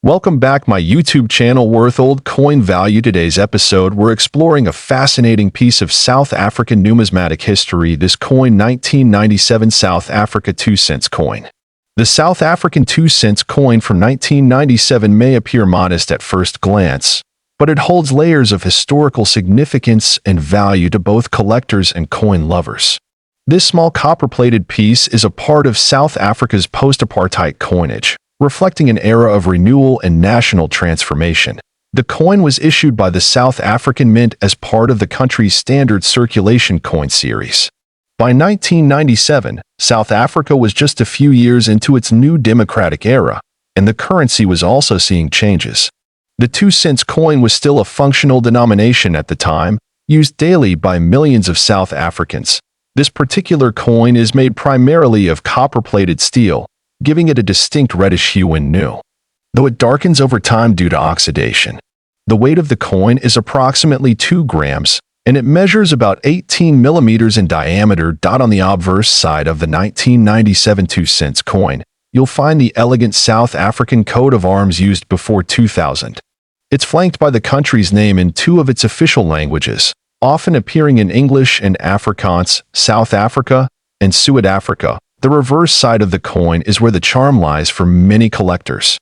Welcome back my YouTube channel worth old coin value. Today's episode we're exploring a fascinating piece of South African numismatic history, this coin 1997 South Africa 2 cents coin. The South African 2 cents coin from 1997 may appear modest at first glance, but it holds layers of historical significance and value to both collectors and coin lovers. This small copper-plated piece is a part of South Africa's post-apartheid coinage, reflecting an era of renewal and national transformation. The coin was issued by the South African Mint as part of the country's standard circulation coin series. By 1997, South Africa was just a few years into its new democratic era, and the currency was also seeing changes. The 2 cents coin was still a functional denomination at the time, used daily by millions of South Africans. This particular coin is made primarily of copper-plated steel, giving it a distinct reddish hue when new, though it darkens over time due to oxidation. The weight of the coin is approximately 2 grams, and it measures about 18 millimeters in diameter. On the obverse side of the 1997 2 cents coin, you'll find the elegant South African coat of arms used before 2000. It's flanked by the country's name in 2 of its official languages, often appearing in English and Afrikaans, South Africa and Suid-Africa. The reverse side of the coin is where the charm lies for many collectors.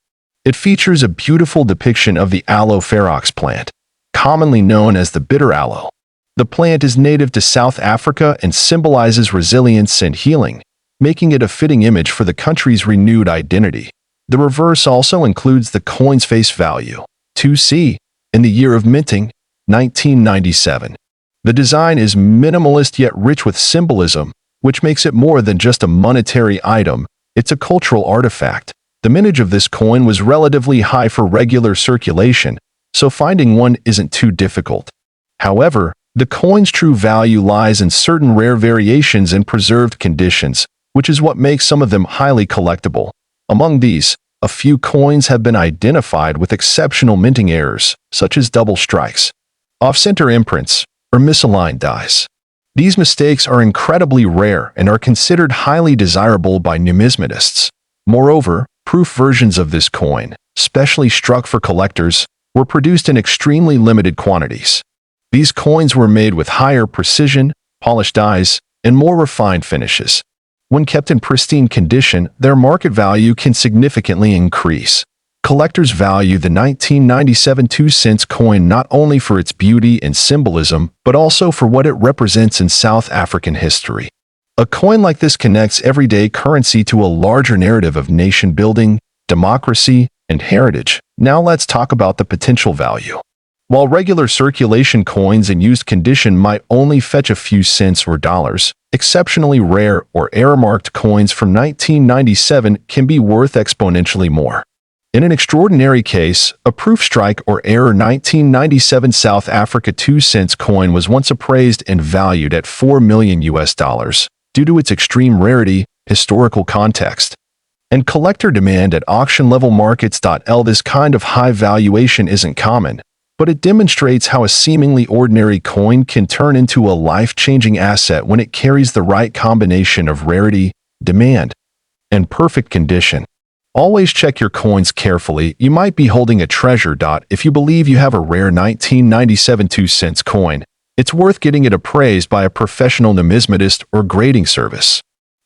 It features a beautiful depiction of the aloe ferox plant, commonly known as the bitter aloe. The plant is native to South Africa and symbolizes resilience and healing, making it a fitting image for the country's renewed identity. The reverse also includes the coin's face value, 2C, in the year of minting, 1997. The design is minimalist yet rich with symbolism, which makes it more than just a monetary item. It's a cultural artifact. The mintage of this coin was relatively high for regular circulation, so finding one isn't too difficult. However, the coin's true value lies in certain rare variations in preserved conditions, which is what makes some of them highly collectible. Among these, a few coins have been identified with exceptional minting errors, such as double strikes, off-center imprints, or misaligned dies. These mistakes are incredibly rare and are considered highly desirable by numismatists. Moreover, proof versions of this coin, specially struck for collectors, were produced in extremely limited quantities. These coins were made with higher precision, polished dies, and more refined finishes. When kept in pristine condition, their market value can significantly increase. Collectors value the 1997 2 cents coin not only for its beauty and symbolism, but also for what it represents in South African history. A coin like this connects everyday currency to a larger narrative of nation building, democracy, and heritage. Now let's talk about the potential value. While regular circulation coins in used condition might only fetch a few cents or dollars, exceptionally rare or error-marked coins from 1997 can be worth exponentially more. In an extraordinary case, a proof strike or error 1997 South Africa 2 cents coin was once appraised and valued at $4 million due to its extreme rarity, historical context, and collector demand at auction-level markets. This kind of high valuation isn't common, but it demonstrates how a seemingly ordinary coin can turn into a life-changing asset when it carries the right combination of rarity, demand, and perfect condition. Always check your coins carefully. You might be holding a treasure. If you believe you have a rare 1997 2 cents coin, it's worth getting it appraised by a professional numismatist or grading service.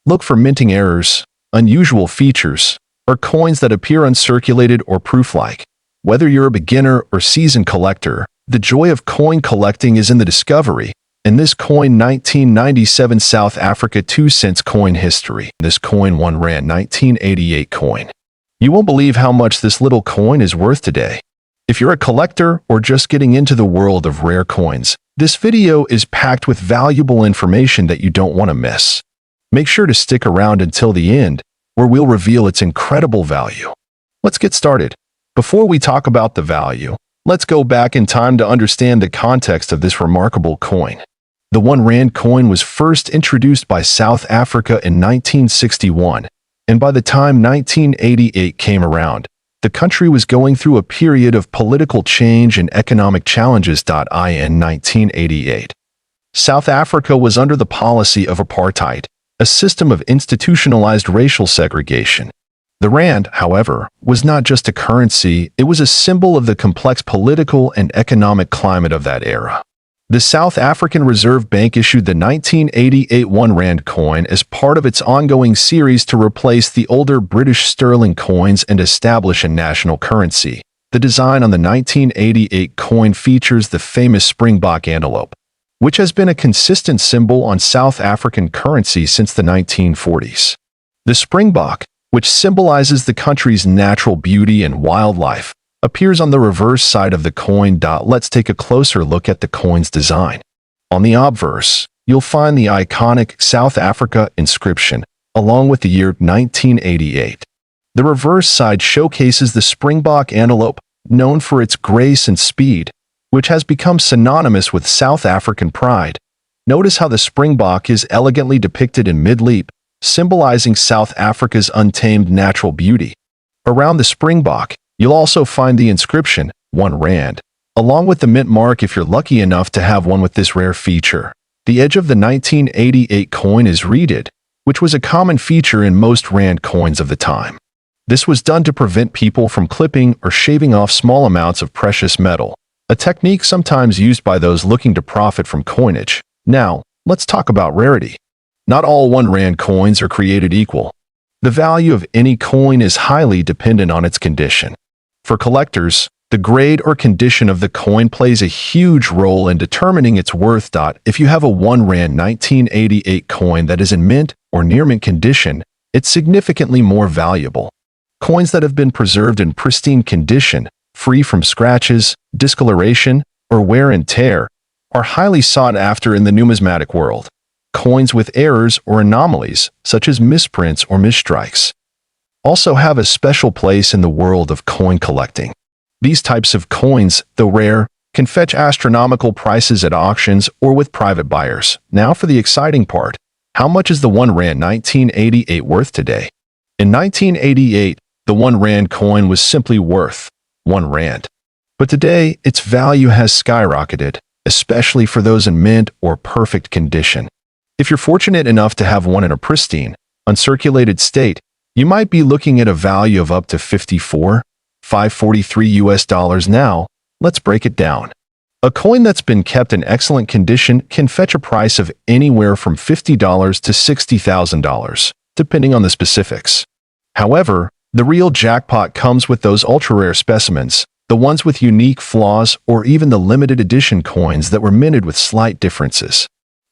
Look for minting errors, unusual features, or coins that appear uncirculated or proof-like. Whether you're a beginner or seasoned collector, the joy of coin collecting is in the discovery. In this coin 1997 South Africa 2 cents coin history, this coin one rand 1988 coin. You won't believe how much this little coin is worth today. If you're a collector or just getting into the world of rare coins, this video is packed with valuable information that you don't want to miss. Make sure to stick around until the end, where we'll reveal its incredible value. Let's get started. Before we talk about the value, let's go back in time to understand the context of this remarkable coin. The 1 rand coin was first introduced by South Africa in 1961, and by the time 1988 came around, the country was going through a period of political change and economic challenges. In 1988, South Africa was under the policy of apartheid, a system of institutionalized racial segregation. The rand, however, was not just a currency, it was a symbol of the complex political and economic climate of that era. The South African Reserve Bank issued the 1988 1 Rand coin as part of its ongoing series to replace the older British sterling coins and establish a national currency. The design on the 1988 coin features the famous springbok antelope, which has been a consistent symbol on South African currency since the 1940s. The springbok, which symbolizes the country's natural beauty and wildlife, appears on the reverse side of the coin. Let's take a closer look at the coin's design. On the obverse, you'll find the iconic South Africa inscription, along with the year 1988. The reverse side showcases the springbok antelope, known for its grace and speed, which has become synonymous with South African pride. Notice how the springbok is elegantly depicted in mid-leap, symbolizing South Africa's untamed natural beauty. Around the springbok, you'll also find the inscription, 1 Rand, along with the mint mark if you're lucky enough to have one with this rare feature. The edge of the 1988 coin is reeded, which was a common feature in most Rand coins of the time. This was done to prevent people from clipping or shaving off small amounts of precious metal, a technique sometimes used by those looking to profit from coinage. Now, let's talk about rarity. Not all 1 Rand coins are created equal. The value of any coin is highly dependent on its condition. For collectors, the grade or condition of the coin plays a huge role in determining its worth. If you have a 1 Rand 1988 coin that is in mint or near mint condition, it's significantly more valuable. Coins that have been preserved in pristine condition, free from scratches, discoloration, or wear and tear, are highly sought after in the numismatic world. Coins with errors or anomalies, such as misprints or misstrikes, also have a special place in the world of coin collecting. These types of coins, though rare, can fetch astronomical prices at auctions or with private buyers. Now for the exciting part. How much is the 1 Rand 1988 worth today? In 1988, the 1 Rand coin was simply worth 1 Rand. But today, its value has skyrocketed, especially for those in mint or perfect condition. If you're fortunate enough to have one in a pristine, uncirculated state, you might be looking at a value of up to $543 now. Let's break it down. A coin that's been kept in excellent condition can fetch a price of anywhere from $50 to $60,000, depending on the specifics. However, the real jackpot comes with those ultra-rare specimens, the ones with unique flaws or even the limited edition coins that were minted with slight differences.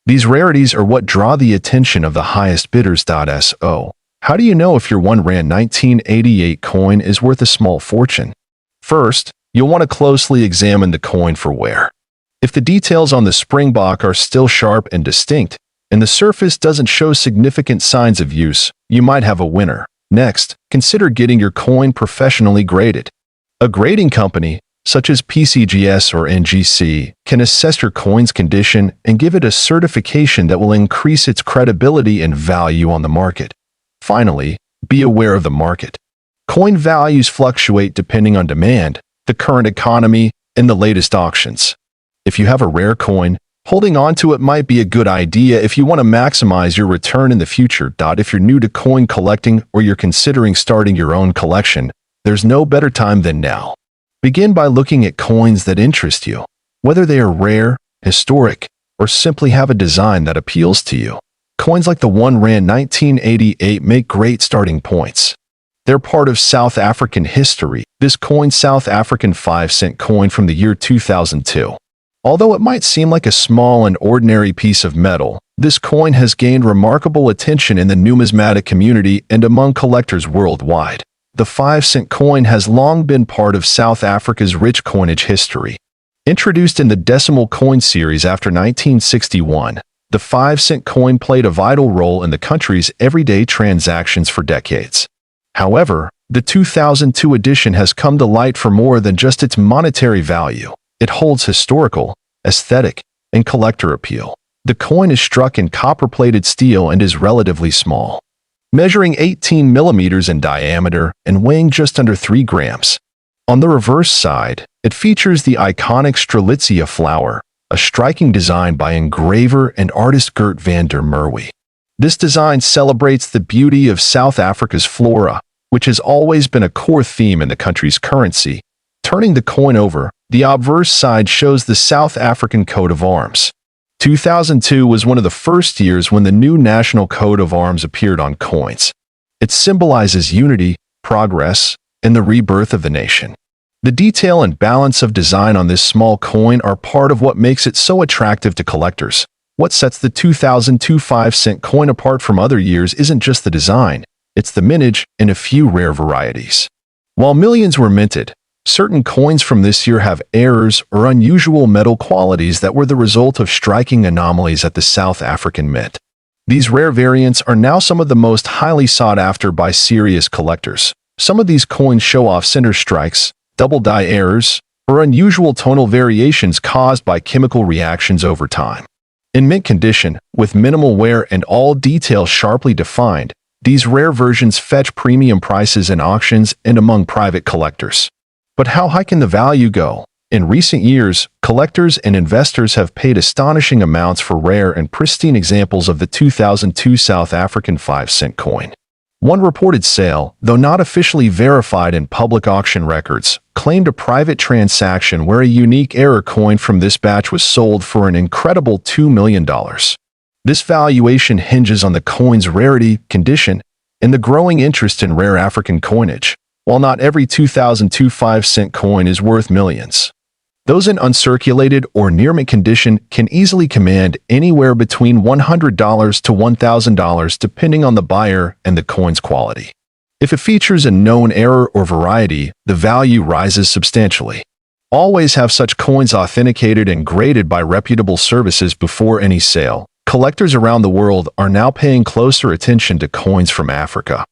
These rarities are what draw the attention of the highest bidders. So, how do you know if your 1 Rand 1988 coin is worth a small fortune? First, you'll want to closely examine the coin for wear. If the details on the springbok are still sharp and distinct, and the surface doesn't show significant signs of use, you might have a winner. Next, consider getting your coin professionally graded. A grading company, such as PCGS or NGC, can assess your coin's condition and give it a certification that will increase its credibility and value on the market. Finally, be aware of the market. Coin values fluctuate depending on demand, the current economy, and the latest auctions. If you have a rare coin, holding on to it might be a good idea if you want to maximize your return in the future. If you're new to coin collecting or you're considering starting your own collection, there's no better time than now. Begin by looking at coins that interest you, whether they are rare, historic, or simply have a design that appeals to you. Coins like the 1 Rand 1988 make great starting points. They're part of South African history. This coin, South African 5-cent coin from the year 2002. Although it might seem like a small and ordinary piece of metal, this coin has gained remarkable attention in the numismatic community and among collectors worldwide. The 5-cent coin has long been part of South Africa's rich coinage history. Introduced in the decimal coin series after 1961, the 5-cent coin played a vital role in the country's everyday transactions for decades. However, the 2002 edition has come to light for more than just its monetary value. It holds historical, aesthetic, and collector appeal. The coin is struck in copper-plated steel and is relatively small, measuring 18 millimeters in diameter and weighing just under 3 grams. On the reverse side, it features the iconic Strelitzia flower, a striking design by engraver and artist Gert van der Merwe. This design celebrates the beauty of South Africa's flora, which has always been a core theme in the country's currency. Turning the coin over, the obverse side shows the South African coat of arms. 2002 was one of the first years when the new national coat of arms appeared on coins. It symbolizes unity, progress, and the rebirth of the nation. The detail and balance of design on this small coin are part of what makes it so attractive to collectors. What sets the 2002 5-cent coin apart from other years isn't just the design, it's the mintage and a few rare varieties. While millions were minted, certain coins from this year have errors or unusual metal qualities that were the result of striking anomalies at the South African Mint. These rare variants are now some of the most highly sought after by serious collectors. Some of these coins show off center strikes, double die errors, or unusual tonal variations caused by chemical reactions over time. In mint condition, with minimal wear and all details sharply defined, these rare versions fetch premium prices in auctions and among private collectors. But how high can the value go? In recent years, collectors and investors have paid astonishing amounts for rare and pristine examples of the 2002 South African 5-cent coin. One reported sale, though not officially verified in public auction records, claimed a private transaction where a unique error coin from this batch was sold for an incredible $2 million. This valuation hinges on the coin's rarity, condition, and the growing interest in rare African coinage. While not every 2002 5-cent coin is worth millions, those in uncirculated or near-mint condition can easily command anywhere between $100 to $1,000 depending on the buyer and the coin's quality. If it features a known error or variety, the value rises substantially. Always have such coins authenticated and graded by reputable services before any sale. Collectors around the world are now paying closer attention to coins from Africa,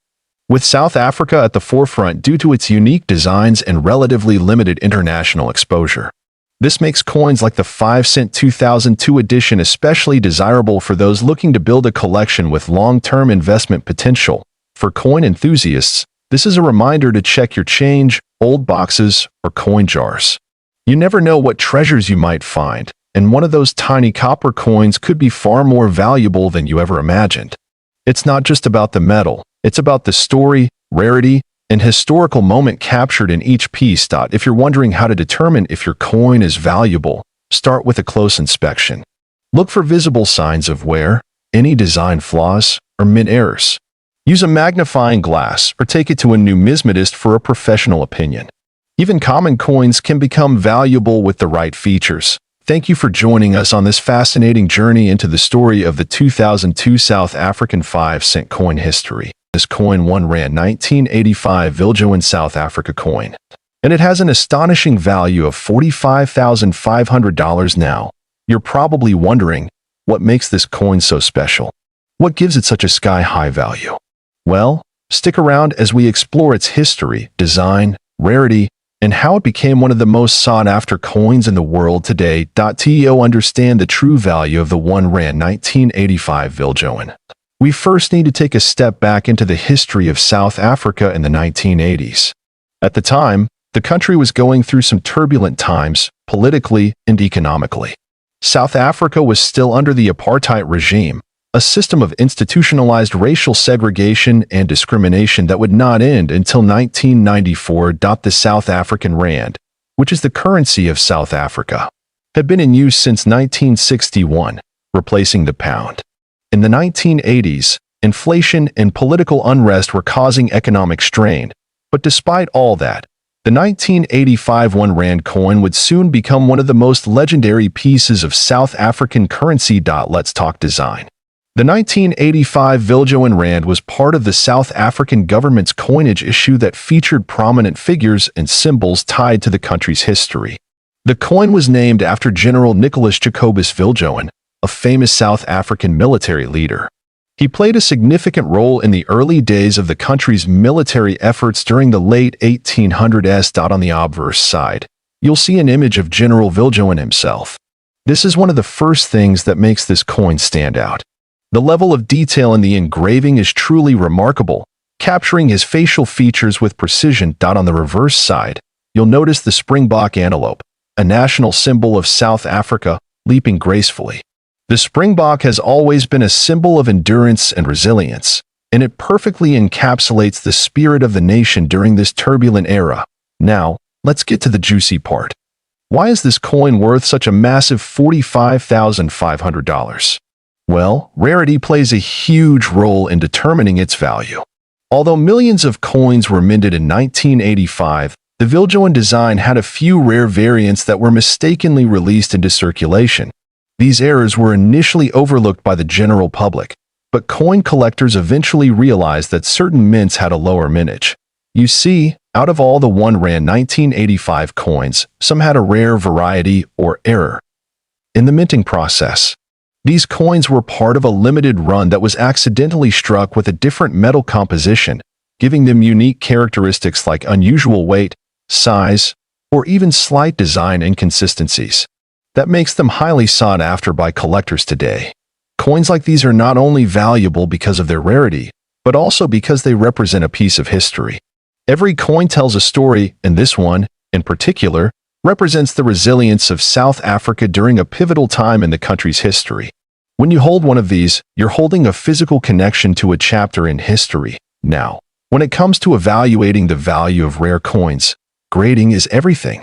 with South Africa at the forefront due to its unique designs and relatively limited international exposure. This makes coins like the 5-cent 2002 edition especially desirable for those looking to build a collection with long-term investment potential. For coin enthusiasts, this is a reminder to check your change, old boxes, or coin jars. You never know what treasures you might find, and one of those tiny copper coins could be far more valuable than you ever imagined. It's not just about the metal, it's about the story, rarity, and historical moment captured in each piece. If you're wondering how to determine if your coin is valuable, start with a close inspection. Look for visible signs of wear, any design flaws, or mint errors. Use a magnifying glass or take it to a numismatist for a professional opinion. Even common coins can become valuable with the right features. Thank you for joining us on this fascinating journey into the story of the 2002 South African 5-cent coin history. This coin R1 1985 Viljoen South Africa coin, and it has an astonishing value of $45,500 now. You're probably wondering, what makes this coin so special? What gives it such a sky-high value? Well, stick around as we explore its history, design, rarity, and how it became one of the most sought-after coins in the world today. To understand the true value of the R1 1985 Viljoen, we first need to take a step back into the history of South Africa in the 1980s. At the time, the country was going through some turbulent times, politically and economically. South Africa was still under the apartheid regime, a system of institutionalized racial segregation and discrimination that would not end until 1994. The South African rand, which is the currency of South Africa, had been in use since 1961, replacing the pound. In the 1980s, inflation and political unrest were causing economic strain, but despite all that, the 1985 R1 coin would soon become one of the most legendary pieces of South African currency. Let's talk design. The 1985 Viljoen rand was part of the South African government's coinage issue that featured prominent figures and symbols tied to the country's history. The coin was named after General Nicholas Jacobus Viljoen, a famous South African military leader. He played a significant role in the early days of the country's military efforts during the late 1800s. On the obverse side, you'll see an image of General Viljoen himself. This is one of the first things that makes this coin stand out. The level of detail in the engraving is truly remarkable, capturing his facial features with precision. On the reverse side, you'll notice the springbok antelope, a national symbol of South Africa, leaping gracefully. The springbok has always been a symbol of endurance and resilience, and it perfectly encapsulates the spirit of the nation during this turbulent era. Now, let's get to the juicy part. Why is this coin worth such a massive $45,500? Well, rarity plays a huge role in determining its value. Although millions of coins were minted in 1985, the Viljoen design had a few rare variants that were mistakenly released into circulation. These errors were initially overlooked by the general public, but coin collectors eventually realized that certain mints had a lower mintage. You see, out of all the 1 Rand 1985 coins, some had a rare variety or error in the minting process. These coins were part of a limited run that was accidentally struck with a different metal composition, giving them unique characteristics like unusual weight, size, or even slight design inconsistencies. That makes them highly sought after by collectors today. Coins like these are not only valuable because of their rarity, but also because they represent a piece of history. Every coin tells a story, and this one, in particular, represents the resilience of South Africa during a pivotal time in the country's history. When you hold one of these, you're holding a physical connection to a chapter in history. Now, when it comes to evaluating the value of rare coins, grading is everything.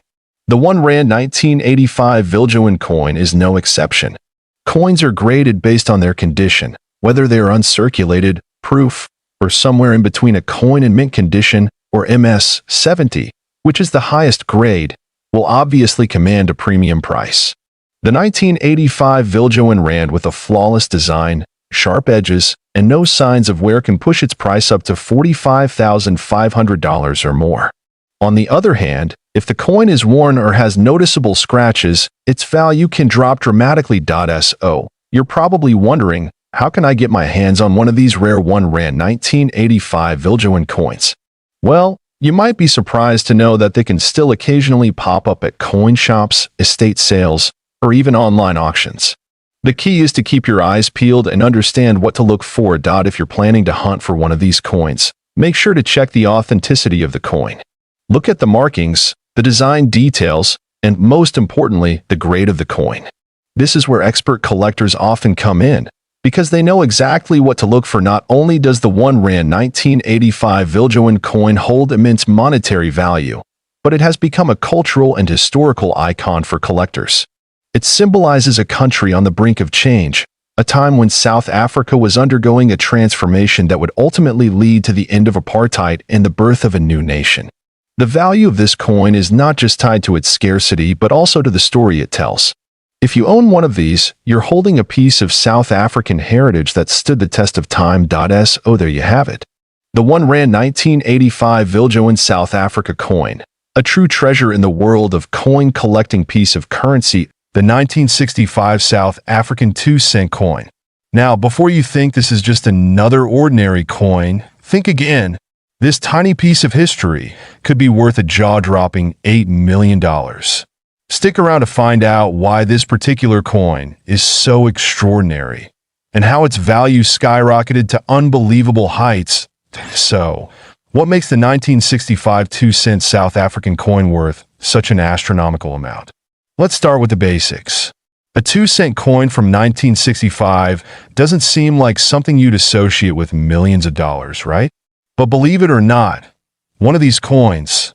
The 1 Rand 1985 Viljoen coin is no exception. Coins are graded based on their condition, whether they are uncirculated, proof, or somewhere in between a coin in mint condition, or MS 70, which is the highest grade, will obviously command a premium price. The 1985 Viljoen Rand with a flawless design, sharp edges, and no signs of wear can push its price up to $45,500 or more. On the other hand, if the coin is worn or has noticeable scratches, its value can drop dramatically. So, you're probably wondering, how can I get my hands on one of these rare 1 Rand 1985 Viljoen coins? Well, you might be surprised to know that they can still occasionally pop up at coin shops, estate sales, or even online auctions. The key is to keep your eyes peeled and understand what to look for. If you're planning to hunt for one of these coins, make sure to check the authenticity of the coin. Look at the markings, the design details, and most importantly, the grade of the coin. This is where expert collectors often come in, because they know exactly what to look for. Not only does the 1 Rand 1985 Viljoen coin hold immense monetary value, but it has become a cultural and historical icon for collectors. It symbolizes a country on the brink of change, a time when South Africa was undergoing a transformation that would ultimately lead to the end of apartheid and the birth of a new nation. The value of this coin is not just tied to its scarcity but also to the story it tells. If you own one of these, you're holding a piece of South African heritage that stood the test of time. So there you have it. The 1 Rand 1985 Viljoen South Africa coin, a true treasure in the world of coin collecting piece of currency, the 1965 South African 2-cent coin. Now, before you think this is just another ordinary coin, think again. This tiny piece of history could be worth a jaw-dropping $8 million. Stick around to find out why this particular coin is so extraordinary and how its value skyrocketed to unbelievable heights. So, what makes the 1965 2-cent South African coin worth such an astronomical amount? Let's start with the basics. A 2-cent coin from 1965 doesn't seem like something you'd associate with millions of dollars, right? But believe it or not, one of these coins,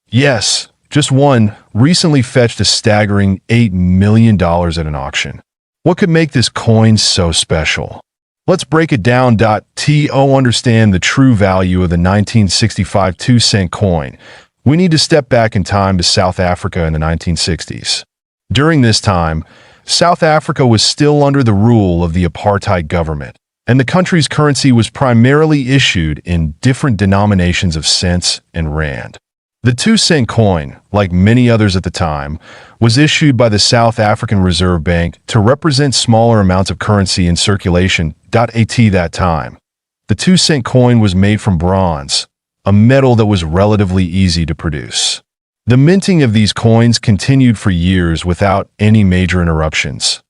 yes, just one, recently fetched a staggering $8 million at an auction. What could make this coin so special? Let's break it down. To understand the true value of the 1965 2-cent coin, we need to step back in time to South Africa in the 1960s. During this time, South Africa was still under the rule of the apartheid government, and the country's currency was primarily issued in different denominations of cents and rand. The 2-cent coin, like many others at the time, was issued by the South African Reserve Bank to represent smaller amounts of currency in circulation. At that time, the 2-cent coin was made from bronze, a metal that was relatively easy to produce. The minting of these coins continued for years without any major interruptions.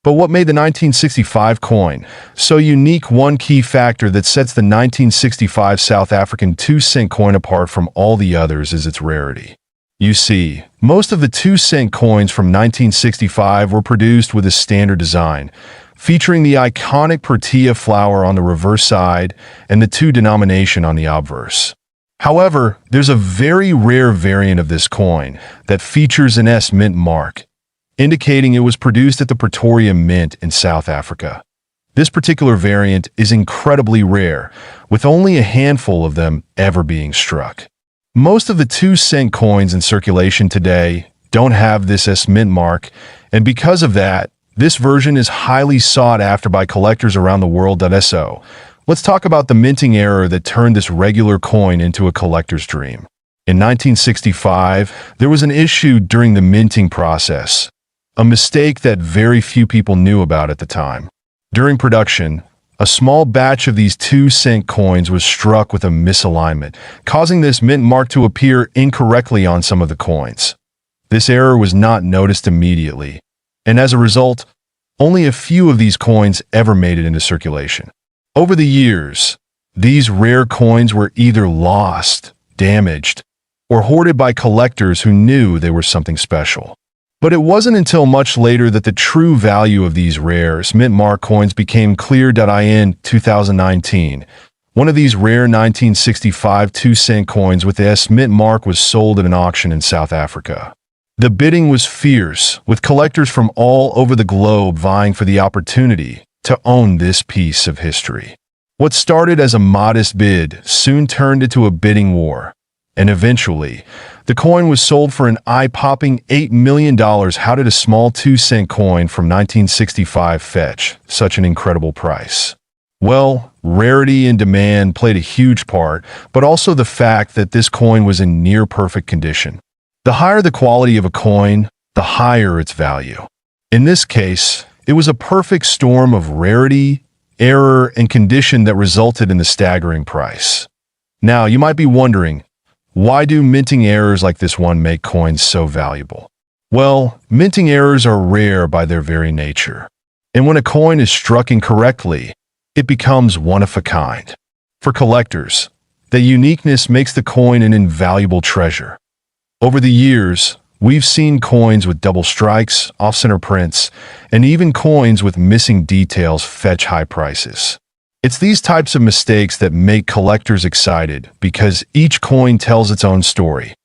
But what made the 1965 coin so unique? One key factor that sets the 1965 South African 2-cent coin apart from all the others is its rarity. You see, most of the 2-cent coins from 1965 were produced with a standard design, featuring the iconic tortilla flower on the reverse side and the 2 denomination on the obverse. However, there's a very rare variant of this coin that features an S mint mark, indicating it was produced at the Pretoria Mint in South Africa. This particular variant is incredibly rare, with only a handful of them ever being struck. Most of the 2-cent coins in circulation today don't have this S mint mark, and because of that, this version is highly sought after by collectors around the world. So, let's talk about the minting error that turned this regular coin into a collector's dream. In 1965, there was an issue during the minting process, a mistake that very few people knew about at the time. During production, a small batch of these 2-cent coins was struck with a misalignment, causing this mint mark to appear incorrectly on some of the coins. This error was not noticed immediately, and as a result, only a few of these coins ever made it into circulation. Over the years, these rare coins were either lost, damaged, or hoarded by collectors who knew they were something special. But it wasn't until much later that the true value of these rare mint mark coins became clear. In 2019, one of these rare 1965 2-cent coins with the S mint mark was sold at an auction in South Africa. The bidding was fierce, with collectors from all over the globe vying for the opportunity to own this piece of history. What started as a modest bid soon turned into a bidding war, and eventually, the coin was sold for an eye-popping $8 million. How did a small 2-cent coin from 1965 fetch such an incredible price? Well, rarity and demand played a huge part, but also the fact that this coin was in near-perfect condition. The higher the quality of a coin, the higher its value. In this case, it was a perfect storm of rarity, error, and condition that resulted in the staggering price. Now, you might be wondering, why do minting errors like this one make coins so valuable? Well, minting errors are rare by their very nature. And when a coin is struck incorrectly, it becomes one of a kind. For collectors, that uniqueness makes the coin an invaluable treasure. Over the years, we've seen coins with double strikes, off-center prints, and even coins with missing details fetch high prices. It's these types of mistakes that make collectors excited because each coin tells its own story.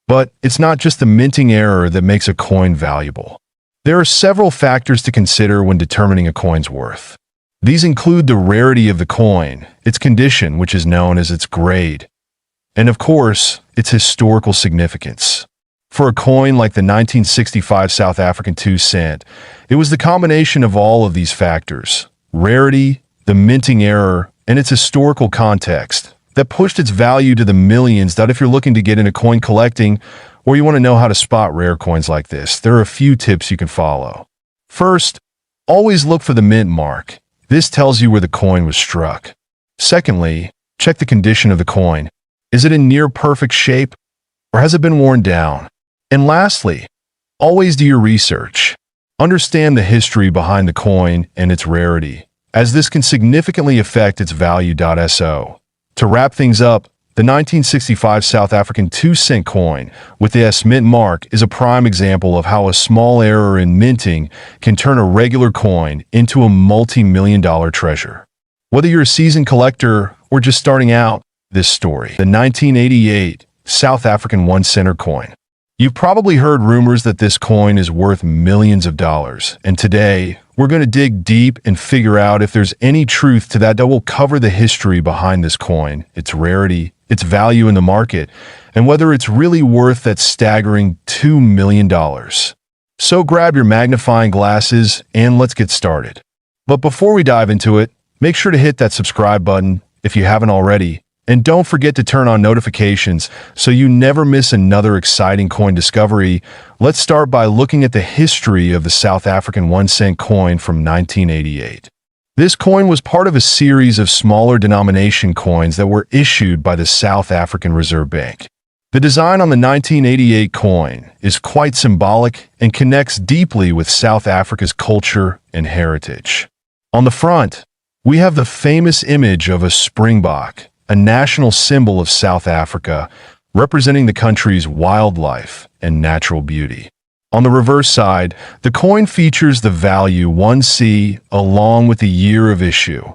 But it's not just the minting error that makes a coin valuable. There are several factors to consider when determining a coin's worth. These include the rarity of the coin, its condition, which is known as its grade, and of course, its historical significance. For a coin like the 1965 South African 2-cent, it was the combination of all of these factors, rarity, the minting error, and its historical context, that pushed its value to the millions. If you're looking to get into coin collecting, or you want to know how to spot rare coins like this, there are a few tips you can follow. First, always look for the mint mark. This tells you where the coin was struck. Secondly, check the condition of the coin. Is it in near perfect shape, or has it been worn down? And lastly, always do your research. Understand the history behind the coin and its rarity, as this can significantly affect its value. To wrap things up, the 1965 South African 2-cent coin with the S mint mark is a prime example of how a small error in minting can turn a regular coin into a multi-million-dollar treasure. Whether you're a seasoned collector or just starting out, this story, the 1988 South African 1-center coin. You've probably heard rumors that this coin is worth millions of dollars, and today we're going to dig deep and figure out if there's any truth to that. We'll cover the history behind this coin, its rarity, its value in the market, and whether it's really worth that staggering $2 million. So grab your magnifying glasses and let's get started. But before we dive into it, make sure to hit that subscribe button if you haven't already. And don't forget to turn on notifications so you never miss another exciting coin discovery. Let's start by looking at the history of the South African 1-cent coin from 1988. This coin was part of a series of smaller denomination coins that were issued by the South African Reserve Bank. The design on the 1988 coin is quite symbolic and connects deeply with South Africa's culture and heritage. On the front, we have the famous image of a springbok, a national symbol of South Africa, representing the country's wildlife and natural beauty. On the reverse side, the coin features the value 1C along with the year of issue.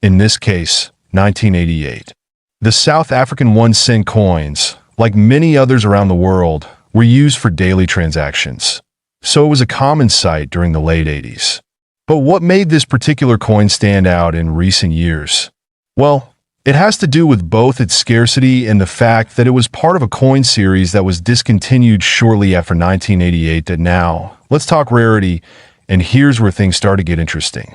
In this case, 1988. The South African 1-cent coins, like many others around the world, were used for daily transactions, so it was a common sight during the late 80s. But what made this particular coin stand out in recent years? Well, it has to do with both its scarcity and the fact that it was part of a coin series that was discontinued shortly after 1988. Now, let's talk rarity, and here's where things start to get interesting.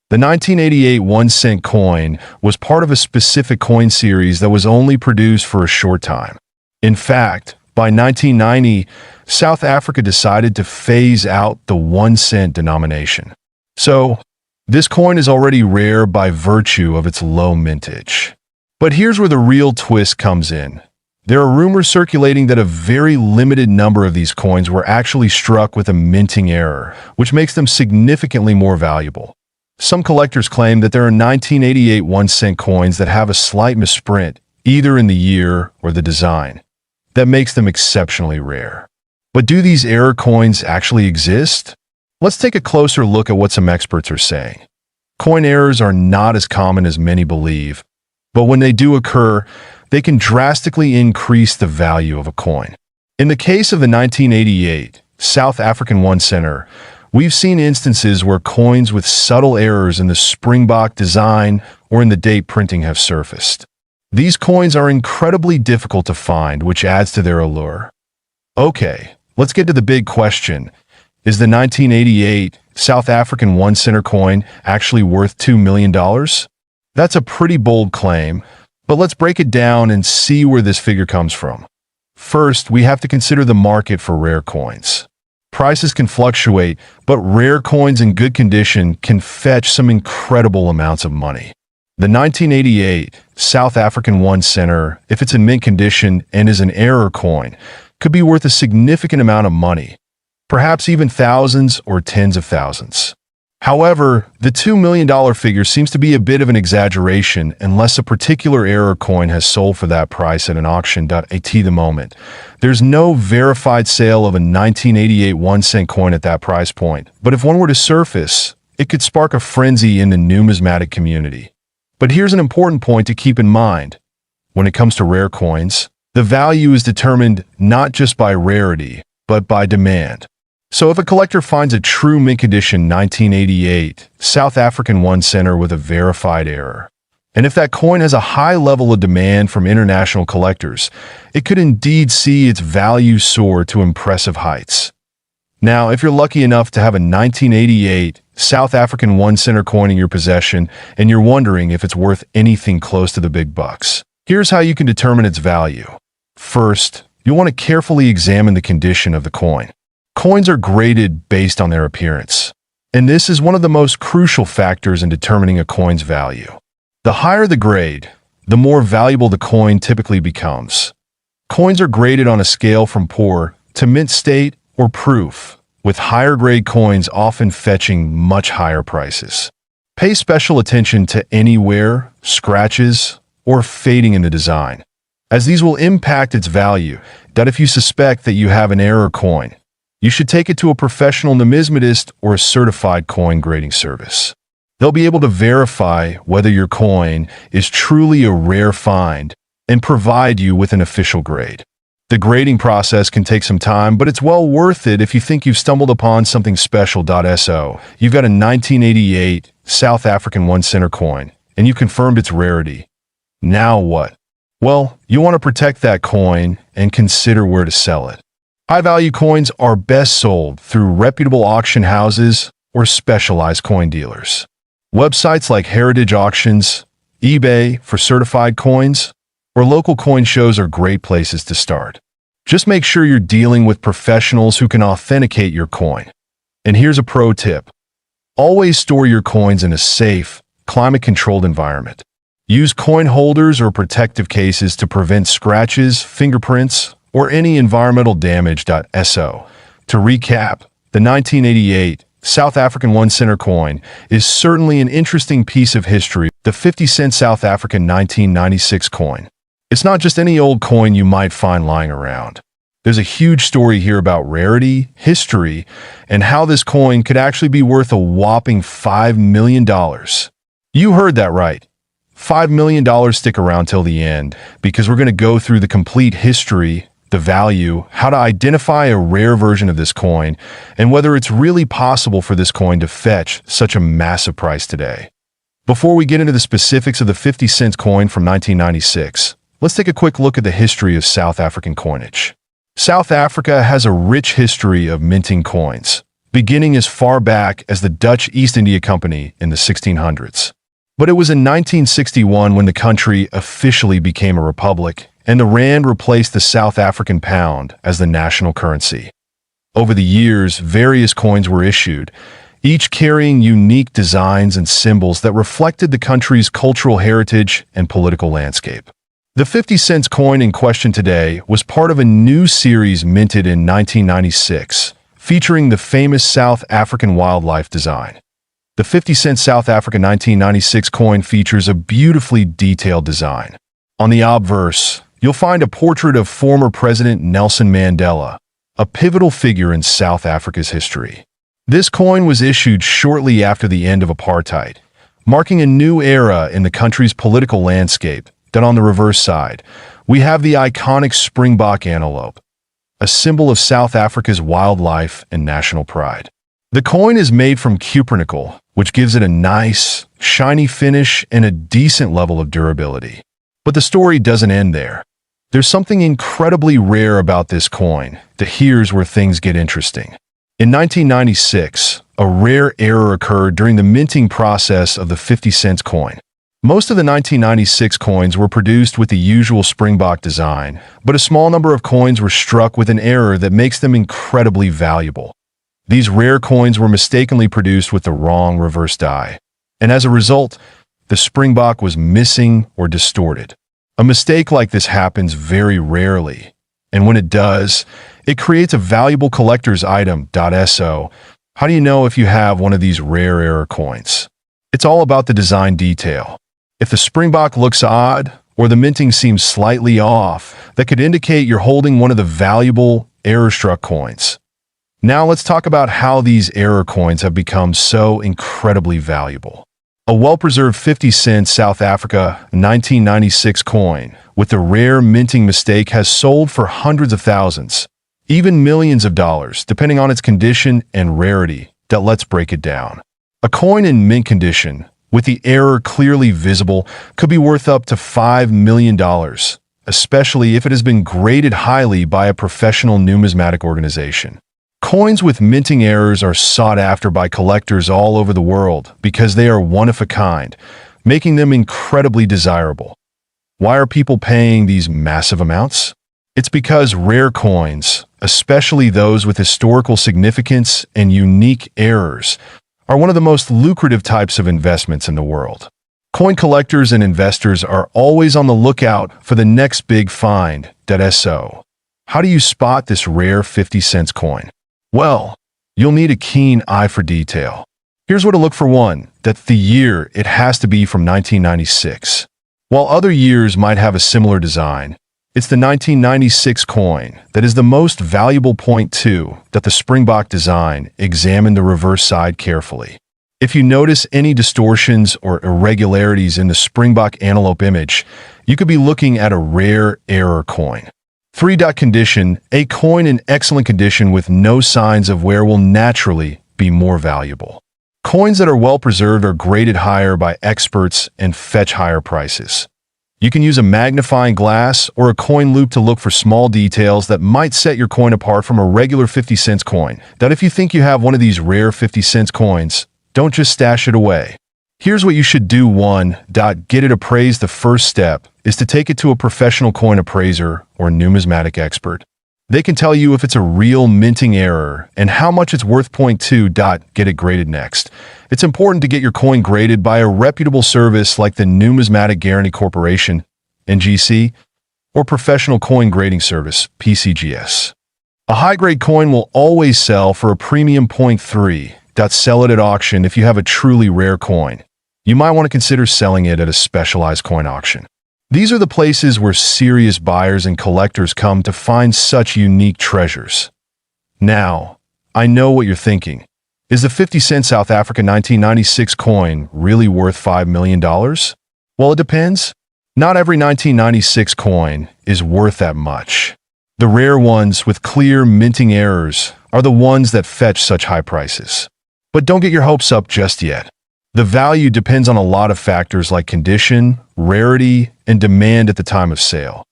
The 1988 1-cent coin was part of a specific coin series that was only produced for a short time. In fact, by 1990, South Africa decided to phase out the 1-cent denomination. So, this coin is already rare by virtue of its low mintage. But here's where the real twist comes in. There are rumors circulating that a very limited number of these coins were actually struck with a minting error, which makes them significantly more valuable. Some collectors claim that there are 1988 1-cent coins that have a slight misprint, either in the year or the design. That makes them exceptionally rare. But do these error coins actually exist? Let's take a closer look at what some experts are saying. Coin errors are not as common as many believe, but when they do occur, they can drastically increase the value of a coin. In the case of the 1988 South African 1-center, we've seen instances where coins with subtle errors in the springbok design or in the date printing have surfaced. These coins are incredibly difficult to find, which adds to their allure. Okay, let's get to the big question. Is the 1988 South African 1-center coin actually worth $2 million? That's a pretty bold claim, but let's break it down and see where this figure comes from. First, we have to consider the market for rare coins. Prices can fluctuate, but rare coins in good condition can fetch some incredible amounts of money. The 1988 South African 1-center, if it's in mint condition and is an error coin, could be worth a significant amount of money, perhaps even thousands or tens of thousands. However, the $2 million figure seems to be a bit of an exaggeration unless a particular error coin has sold for that price at an auction. At the moment, there's no verified sale of a 1988 1-cent coin at that price point, but if one were to surface, it could spark a frenzy in the numismatic community. But here's an important point to keep in mind. When it comes to rare coins, the value is determined not just by rarity, but by demand. So if a collector finds a true mint condition 1988 South African 1-center with a verified error, and if that coin has a high level of demand from international collectors, it could indeed see its value soar to impressive heights. Now, if you're lucky enough to have a 1988 South African 1-center coin in your possession and you're wondering if it's worth anything close to the big bucks, here's how you can determine its value. First, you'll want to carefully examine the condition of the coin. Coins are graded based on their appearance, and this is one of the most crucial factors in determining a coin's value. The higher the grade, the more valuable the coin typically becomes. Coins are graded on a scale from poor to mint state or proof, with higher grade coins often fetching much higher prices. Pay special attention to any wear, scratches, or fading in the design, as these will impact its value. If you suspect that you have an error coin, you should take it to a professional numismatist or a certified coin grading service. They'll be able to verify whether your coin is truly a rare find and provide you with an official grade. The grading process can take some time, but it's well worth it if you think you've stumbled upon something special. So, you've got a 1988 South African 1-center coin, and you confirmed its rarity. Now what? Well, you want to protect that coin and consider where to sell it. High-value coins are best sold through reputable auction houses or specialized coin dealers. Websites like Heritage Auctions, eBay for certified coins, or local coin shows are great places to start. Just make sure you're dealing with professionals who can authenticate your coin. And here's a pro tip. Always store your coins in a safe, climate-controlled environment. Use coin holders or protective cases to prevent scratches, fingerprints, or any environmental damage. So, to recap, the 1988 South African 1-center coin is certainly an interesting piece of history. The 50-cent South African 1996 coin. It's not just any old coin you might find lying around. There's a huge story here about rarity, history, and how this coin could actually be worth a whopping $5 million. You heard that right. $5 million. Stick around till the end, because we're going to go through the complete history, the value, how to identify a rare version of this coin, and whether it's really possible for this coin to fetch such a massive price today. Before we get into the specifics of the 50-cent coin from 1996, let's take a quick look at the history of South African coinage. South Africa has a rich history of minting coins, beginning as far back as the Dutch East India Company in the 1600s. But it was in 1961 when the country officially became a republic, and the rand replaced the South African pound as the national currency. Over the years, various coins were issued, each carrying unique designs and symbols that reflected the country's cultural heritage and political landscape. The 50-cent coin in question today was part of a new series minted in 1996, featuring the famous South African wildlife design. The 50-cent South Africa 1996 coin features a beautifully detailed design. On the obverse, you'll find a portrait of former President Nelson Mandela, a pivotal figure in South Africa's history. This coin was issued shortly after the end of apartheid, marking a new era in the country's political landscape. Then on the reverse side, we have the iconic springbok antelope, a symbol of South Africa's wildlife and national pride. The coin is made from cupronickel, which gives it a nice, shiny finish and a decent level of durability. But the story doesn't end there. There's something incredibly rare about this coin. Here's where things get interesting. In 1996, a rare error occurred during the minting process of the 50-cent coin. Most of the 1996 coins were produced with the usual springbok design, but a small number of coins were struck with an error that makes them incredibly valuable. These rare coins were mistakenly produced with the wrong reverse die, and as a result, the springbok was missing or distorted. A mistake like this happens very rarely, and when it does, it creates a valuable collector's item. So, how do you know if you have one of these rare error coins? It's all about the design detail. If the springbok looks odd, or the minting seems slightly off, that could indicate you're holding one of the valuable error-struck coins. Now let's talk about how these error coins have become so incredibly valuable. A well-preserved 50-cent South Africa 1996 coin with the rare minting mistake has sold for hundreds of thousands, even millions of dollars, depending on its condition and rarity. Let's break it down. A coin in mint condition, with the error clearly visible, could be worth up to $5 million, especially if it has been graded highly by a professional numismatic organization. Coins with minting errors are sought after by collectors all over the world because they are one of a kind, making them incredibly desirable. Why are people paying these massive amounts? It's because rare coins, especially those with historical significance and unique errors, are one of the most lucrative types of investments in the world. Coin collectors and investors are always on the lookout for the next big find. So, how do you spot this rare 50-cent coin? Well, you'll need a keen eye for detail. Here's where to look for one. The year, it has to be from 1996. While other years might have a similar design, it's the 1996 coin that is the most valuable. Point 2, that the springbok design. Examine the reverse side carefully. If you notice any distortions or irregularities in the springbok antelope image, you could be looking at a rare error coin. 3. Condition. A coin in excellent condition with no signs of wear will naturally be more valuable. Coins that are well preserved are graded higher by experts and fetch higher prices. You can use a magnifying glass or a coin loop to look for small details that might set your coin apart from a regular 50-cent coin. If you think you have one of these rare 50-cent coins, don't just stash it away. Here's what you should do. 1. Get it appraised. The first step is to take it to a professional coin appraiser or numismatic expert. They can tell you if it's a real minting error and how much it's worth. Point 2. Get it graded. Next, it's important to get your coin graded by a reputable service like the Numismatic Guarantee Corporation, NGC, or Professional Coin Grading Service, PCGS. A high-grade coin will always sell for a premium. Point 3. Sell it at auction. If you have a truly rare coin, you might want to consider selling it at a specialized coin auction. These are the places where serious buyers and collectors come to find such unique treasures. Now, I know what you're thinking. Is the 50-cent South Africa 1996 coin really worth $5 million? Well, it depends. Not every 1996 coin is worth that much. The rare ones with clear minting errors are the ones that fetch such high prices. But don't get your hopes up just yet. The value depends on a lot of factors like condition, rarity, and demand at the time of sale.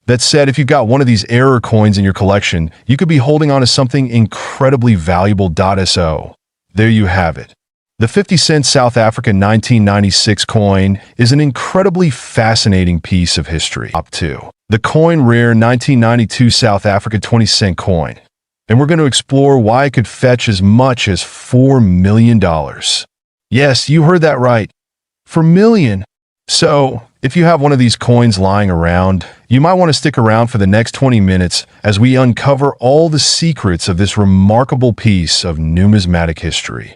That said, if you've got one of these error coins in your collection, you could be holding on to something incredibly valuable. So, there you have it. The 50-cent South African 1996 coin is an incredibly fascinating piece of history. Top 2. The coin rare 1992 South Africa 20-cent coin. And we're going to explore why it could fetch as much as $4 million. Yes, you heard that right. $4 million. So, if you have one of these coins lying around, you might want to stick around for the next 20 minutes as we uncover all the secrets of this remarkable piece of numismatic history.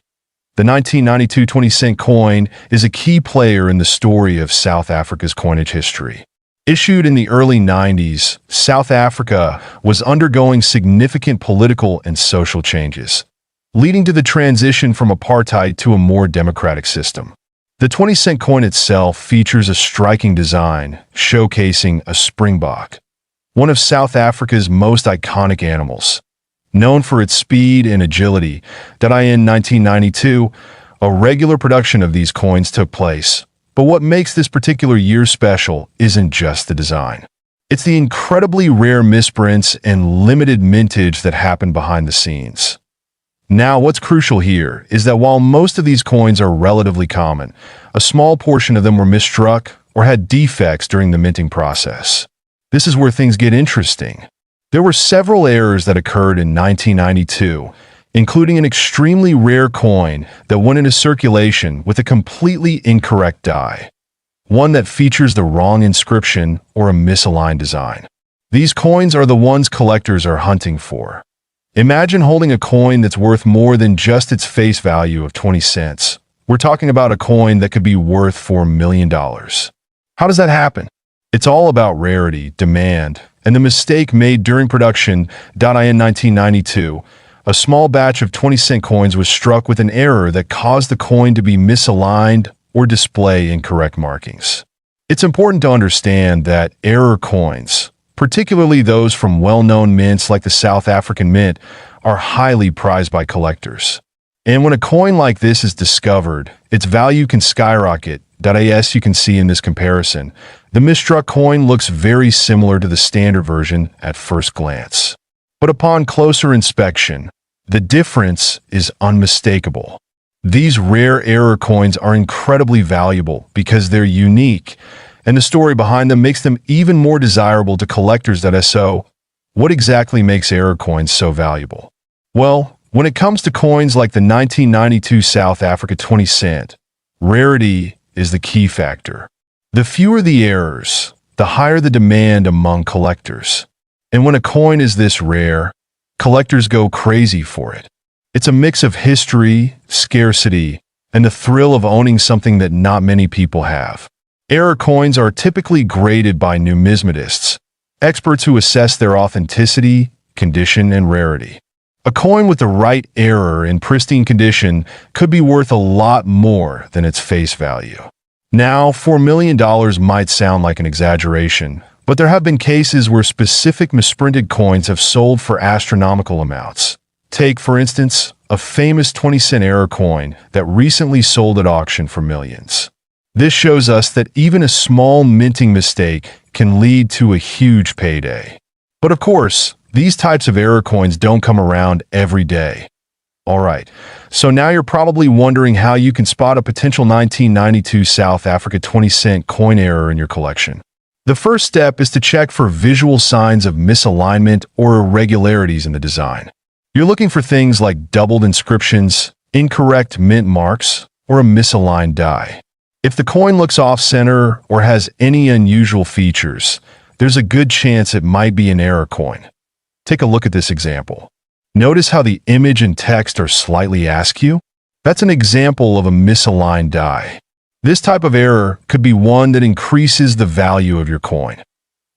The 1992 20-cent coin is a key player in the story of South Africa's coinage history. Issued in the early 90s, South Africa was undergoing significant political and social changes, leading to the transition from apartheid to a more democratic system. The 20-cent coin itself features a striking design, showcasing a springbok, one of South Africa's most iconic animals. Known for its speed and agility, in 1992, a regular production of these coins took place. But what makes this particular year special isn't just the design. It's the incredibly rare misprints and limited mintage that happen behind the scenes. Now, what's crucial here is that while most of these coins are relatively common, a small portion of them were misstruck or had defects during the minting process. This is where things get interesting. There were several errors that occurred in 1992, including an extremely rare coin that went into circulation with a completely incorrect die, one that features the wrong inscription or a misaligned design. These coins are the ones collectors are hunting for. Imagine holding a coin that's worth more than just its face value of 20 cents. We're talking about a coin that could be worth $4 million. How does that happen? It's all about rarity, demand, and the mistake made during production. In 1992, a small batch of 20-cent coins was struck with an error that caused the coin to be misaligned or display incorrect markings. It's important to understand that error coins, particularly those from well-known mints like the South African Mint, are highly prized by collectors. And when a coin like this is discovered, its value can skyrocket. As you can see in this comparison, the misstruck coin looks very similar to the standard version at first glance. But upon closer inspection, the difference is unmistakable. These rare error coins are incredibly valuable because they're unique, and the story behind them makes them even more desirable to collectors. So, what exactly makes error coins so valuable? Well, when it comes to coins like the 1992 South Africa 20 cent, rarity is the key factor. The fewer the errors, the higher the demand among collectors. And when a coin is this rare, collectors go crazy for it. It's a mix of history, scarcity, and the thrill of owning something that not many people have. Error coins are typically graded by numismatists, experts who assess their authenticity, condition, and rarity. A coin with the right error in pristine condition could be worth a lot more than its face value. Now, $4 million might sound like an exaggeration, but there have been cases where specific misprinted coins have sold for astronomical amounts. Take, for instance, a famous 20-cent error coin that recently sold at auction for millions. This shows us that even a small minting mistake can lead to a huge payday. But of course, these types of error coins don't come around every day. Alright, so now you're probably wondering how you can spot a potential 1992 South Africa 20-cent coin error in your collection. The first step is to check for visual signs of misalignment or irregularities in the design. You're looking for things like doubled inscriptions, incorrect mint marks, or a misaligned die. If the coin looks off-center or has any unusual features, there's a good chance it might be an error coin. Take a look at this example. Notice how the image and text are slightly askew? That's an example of a misaligned die. This type of error could be one that increases the value of your coin.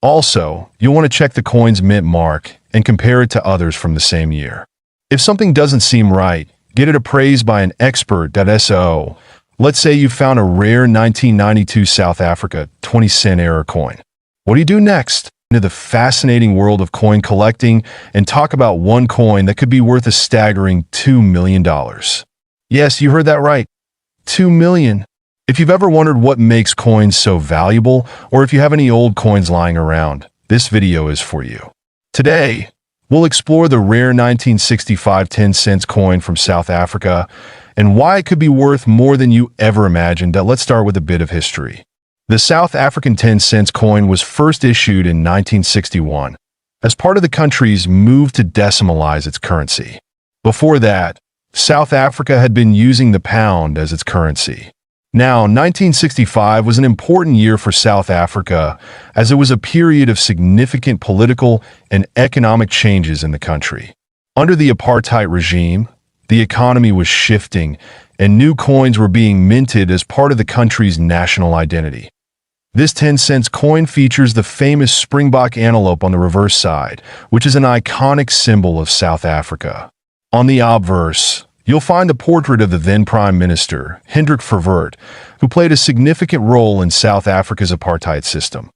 Also, you'll want to check the coin's mint mark and compare it to others from the same year. If something doesn't seem right, get it appraised by an expert.so. Let's say you found a rare 1992 South Africa 20-cent error coin. What do you do next? Into the fascinating world of coin collecting and talk about one coin that could be worth a staggering $2 million. Yes, you heard that right. $2 million. If you've ever wondered what makes coins so valuable, or if you have any old coins lying around, this video is for you. Today, we'll explore the rare 1965 10-cent coin from South Africa and why it could be worth more than you ever imagined. Let's start with a bit of history. The South African 10-cent coin was first issued in 1961 as part of the country's move to decimalize its currency. Before that, South Africa had been using the pound as its currency. Now, 1965 was an important year for South Africa as it was a period of significant political and economic changes in the country. Under the apartheid regime, the economy was shifting and new coins were being minted as part of the country's national identity. This 10-cent coin features the famous springbok antelope on the reverse side, which is an iconic symbol of South Africa. On the obverse, you'll find the portrait of the then Prime Minister, Hendrik Verwoerd, who played a significant role in South Africa's apartheid system.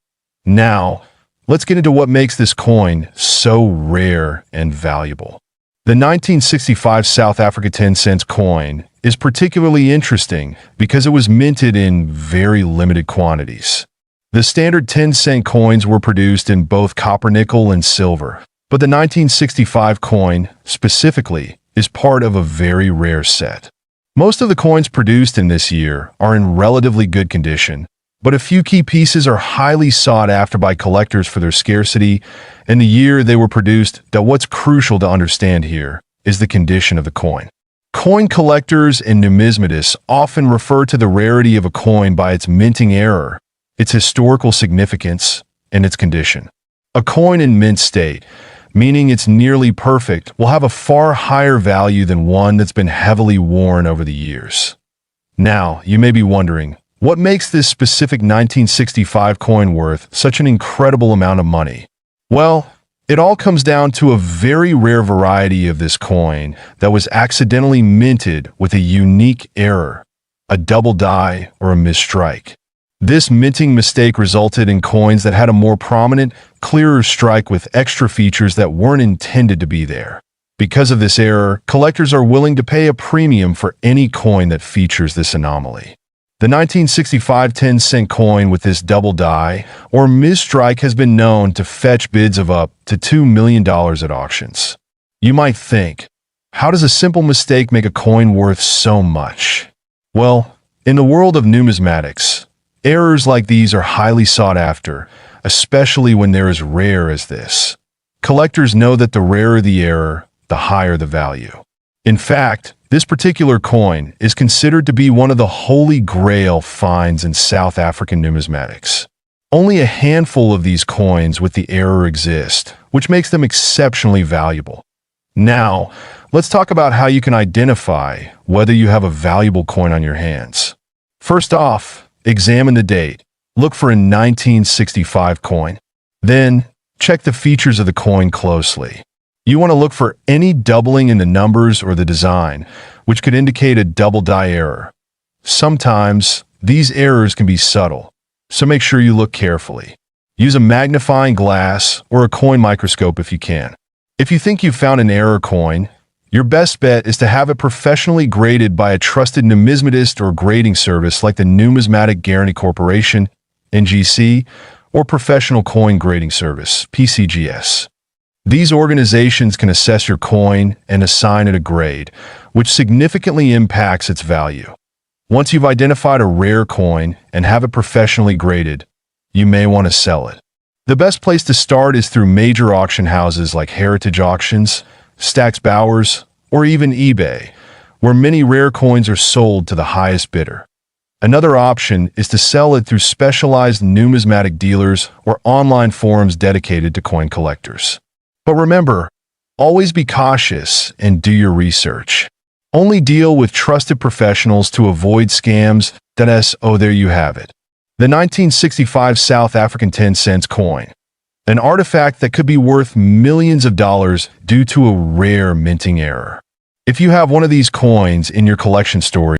Now, let's get into what makes this coin so rare and valuable. The 1965 South Africa 10-cent coin is particularly interesting because it was minted in very limited quantities. The standard 10-cent coins were produced in both copper, nickel, and silver, but the 1965 coin, specifically, is part of a very rare set. Most of the coins produced in this year are in relatively good condition, but a few key pieces are highly sought after by collectors for their scarcity and the year they were produced. What's crucial to understand here is the condition of the coin. Coin collectors and numismatists often refer to the rarity of a coin by its minting error, its historical significance, and its condition. A coin in mint state, meaning it's nearly perfect, will have a far higher value than one that's been heavily worn over the years. Now, you may be wondering, what makes this specific 1965 coin worth such an incredible amount of money? Well, it all comes down to a very rare variety of this coin that was accidentally minted with a unique error, a double die or a misstrike. This minting mistake resulted in coins that had a more prominent, clearer strike with extra features that weren't intended to be there. Because of this error, collectors are willing to pay a premium for any coin that features this anomaly. The 1965 10-cent coin with this double die or misstrike has been known to fetch bids of up to $2 million at auctions. You might think, how does a simple mistake make a coin worth so much? Well, in the world of numismatics, errors like these are highly sought after, especially when they're as rare as this. Collectors know that the rarer the error, the higher the value. In fact, this particular coin is considered to be one of the holy grail finds in South African numismatics. Only a handful of these coins with the error exist, which makes them exceptionally valuable. Now, let's talk about how you can identify whether you have a valuable coin on your hands. First off, examine the date. Look for a 1965 coin. Then, check the features of the coin closely. You want to look for any doubling in the numbers or the design, which could indicate a double die error. Sometimes, these errors can be subtle, so make sure you look carefully. Use a magnifying glass or a coin microscope if you can. If you think you've found an error coin, your best bet is to have it professionally graded by a trusted numismatist or grading service like the Numismatic Guarantee Corporation, NGC, or Professional Coin Grading Service, PCGS. These organizations can assess your coin and assign it a grade, which significantly impacts its value. Once you've identified a rare coin and have it professionally graded, you may want to sell it. The best place to start is through major auction houses like Heritage Auctions, Stax Bowers, or even eBay, where many rare coins are sold to the highest bidder. Another option is to sell it through specialized numismatic dealers or online forums dedicated to coin collectors. But remember, always be cautious and do your research. Only deal with trusted professionals to avoid scams. treasure.this. Oh, there you have it. The 1965 South African 10-cent coin. An artifact that could be worth millions of dollars due to a rare minting error. If you have one of these coins in your collection story,